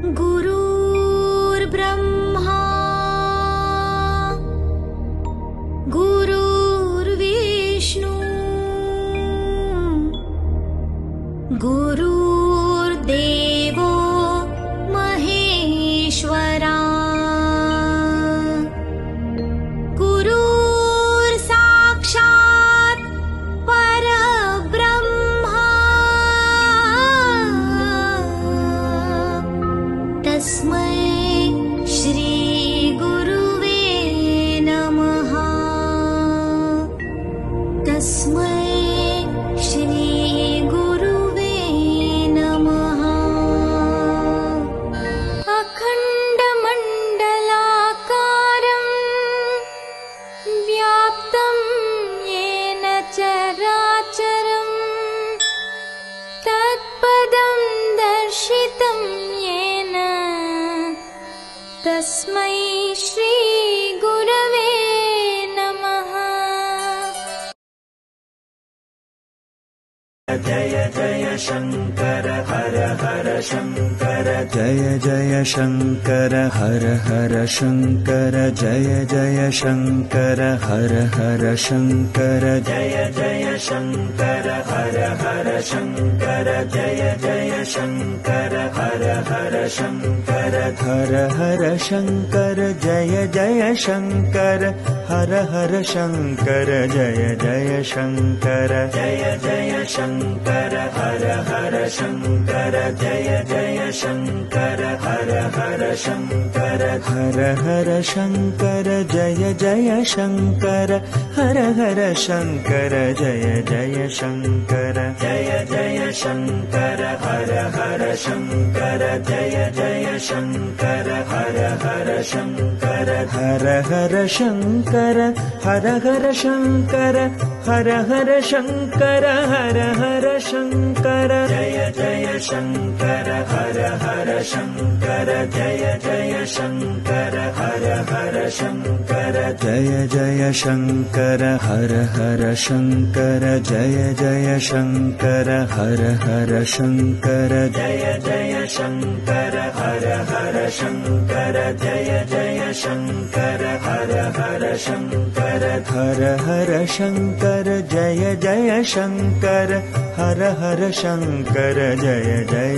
गुरुर्ब्रह्मा गुरुर्विष्णु गुरुर्देवो महेश्वरा गुरुर्साक्षात् परब्रह्मा तस्मै श्री गुरुवे नमः। तस्मै श्री गुरुवे नमः। अखण्डमण्डलाकारं व्याप्तं येन चराचरं तत्पदं दर्शितं येन तस्मै श्री गुरवे नमः। जय जय शंकर हर हर शंकर जय जय शंकर हर हर शंकर जय जय शंकर हर हर शंकर जय जय शंकर हर हर शंकर जय जय शंकर हर हर शंकर हर हर शंकर जय जय शंकर हर हर शंकर जय जय शंकर जय जय शंकर हर हर शंकर जय जय शंकर हर हर शंकर हर हर शंकर जय जय शंकर हर हर शंकर जय जय शंकर जय जय शंकर हर हर शंकर जय जय शंकर हर हर शंकर हर हर शंकर हर हर शंकर हर हर शंकर हर हर शंकर जय जय शंकर हर हर शंकर जय जय शंकर हर हर शंकर जय जय शंकर हर हर शंकर जय जय शंकर हर हर शंकर जय जय शंकर हर हर शंकर जय जय शंकर हर हर शंकर हर हर शंकर जय जय शंकर हर हर शंकर जय जय